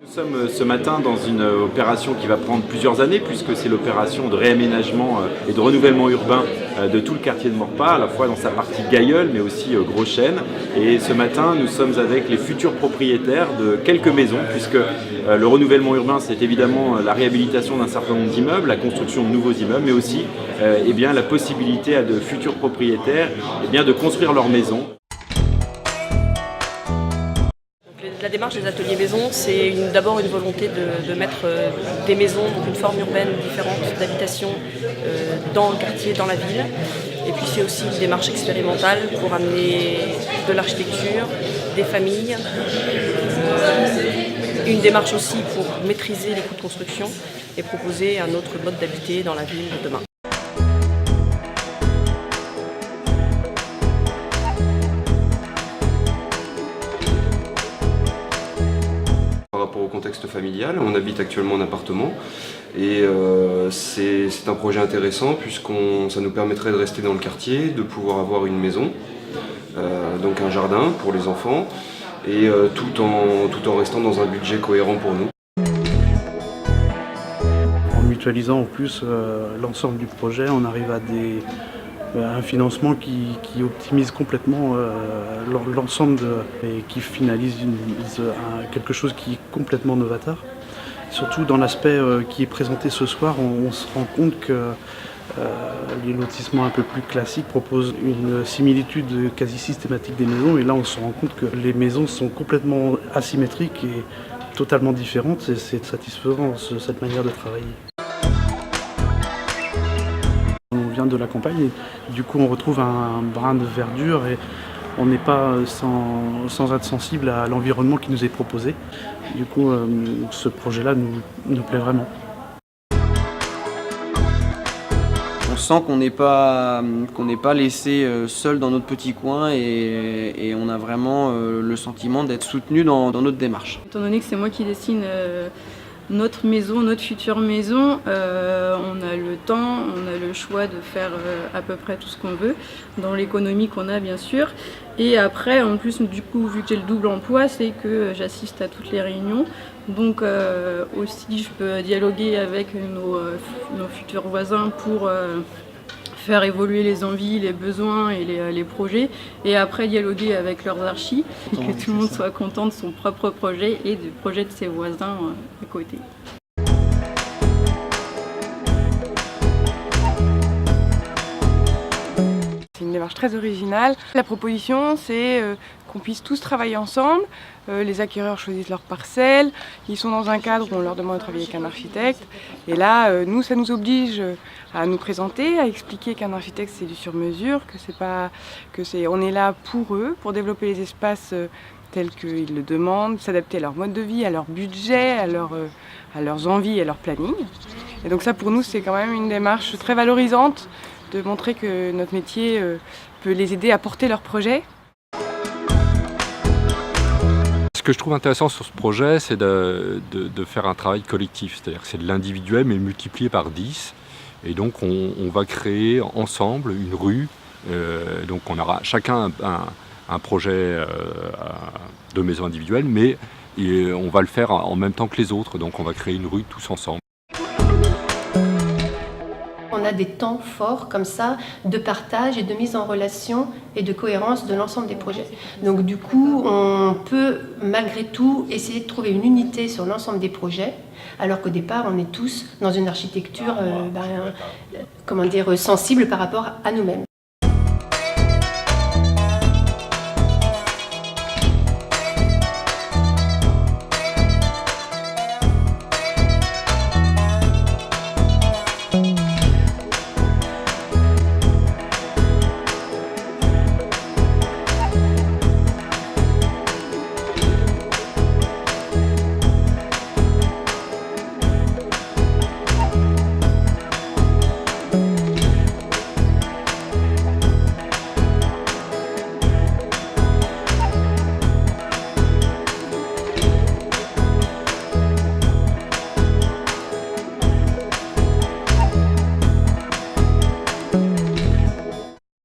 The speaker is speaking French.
Nous sommes ce matin dans une opération qui va prendre plusieurs années puisque c'est l'opération de réaménagement et de renouvellement urbain de tout le quartier de Maurepas, à la fois dans sa partie Gailleul mais aussi Gros Chêne. Et ce matin nous sommes avec les futurs propriétaires de quelques maisons puisque le renouvellement urbain c'est évidemment la réhabilitation d'un certain nombre d'immeubles, la construction de nouveaux immeubles mais aussi la possibilité à de futurs propriétaires de construire leur maison. La démarche des ateliers maisons, c'est d'abord une volonté de mettre des maisons, donc une forme urbaine différente d'habitation dans le quartier, dans la ville. Et puis c'est aussi une démarche expérimentale pour amener de l'architecture, des familles. Une démarche aussi pour maîtriser les coûts de construction et proposer un autre mode d'habiter dans la ville de demain. Par rapport au contexte familial, on habite actuellement en appartement et c'est un projet intéressant puisque ça nous permettrait de rester dans le quartier, de pouvoir avoir une maison, donc un jardin pour les enfants et tout en restant dans un budget cohérent pour nous. En mutualisant en plus l'ensemble du projet, on arrive à un financement qui optimise complètement l'ensemble et qui finalise quelque chose qui est complètement novateur. Surtout dans l'aspect qui est présenté ce soir, on se rend compte que les lotissements un peu plus classiques proposent une similitude quasi systématique des maisons et là on se rend compte que les maisons sont complètement asymétriques et totalement différentes et c'est satisfaisant cette manière de travailler. On vient de la campagne et du coup on retrouve un brin de verdure et on n'est pas sans être sensible à l'environnement qui nous est proposé. Du coup ce projet-là nous plaît vraiment. On sent qu'on n'est pas laissé seul dans notre petit coin et on a vraiment le sentiment d'être soutenu dans notre démarche. Étant donné que c'est moi qui dessine notre maison, notre future maison, on a le temps, on a le choix de faire à peu près tout ce qu'on veut, dans l'économie qu'on a bien sûr. Et après, en plus, du coup, vu que j'ai le double emploi, c'est que j'assiste à toutes les réunions. Donc aussi, je peux dialoguer avec nos futurs voisins pour faire évoluer les envies, les besoins et les projets. Et après, dialoguer avec leurs archis, que tout le monde soit content de son propre projet et du projet de ses voisins à côté. C'est une démarche très originale. La proposition, c'est qu'on puisse tous travailler ensemble. Les acquéreurs choisissent leur parcelle, ils sont dans un cadre où on leur demande de travailler avec un architecte. Et là, nous, ça nous oblige à nous présenter, à expliquer qu'un architecte, c'est du sur-mesure, on est là pour eux, pour développer les espaces tels qu'ils le demandent, s'adapter à leur mode de vie, à leur budget, à leurs envies, à leur planning. Et donc ça, pour nous, c'est quand même une démarche très valorisante de montrer que notre métier peut les aider à porter leurs projets. Ce que je trouve intéressant sur ce projet, c'est de faire un travail collectif, c'est-à-dire que c'est de l'individuel mais multiplié par 10. Et donc on va créer ensemble une rue, donc on aura chacun un projet de maison individuelle, mais on va le faire en même temps que les autres, donc on va créer une rue tous ensemble. On a des temps forts comme ça de partage et de mise en relation et de cohérence de l'ensemble des projets. Donc du coup, on peut malgré tout essayer de trouver une unité sur l'ensemble des projets, alors qu'au départ, on est tous dans une architecture sensible par rapport à nous-mêmes.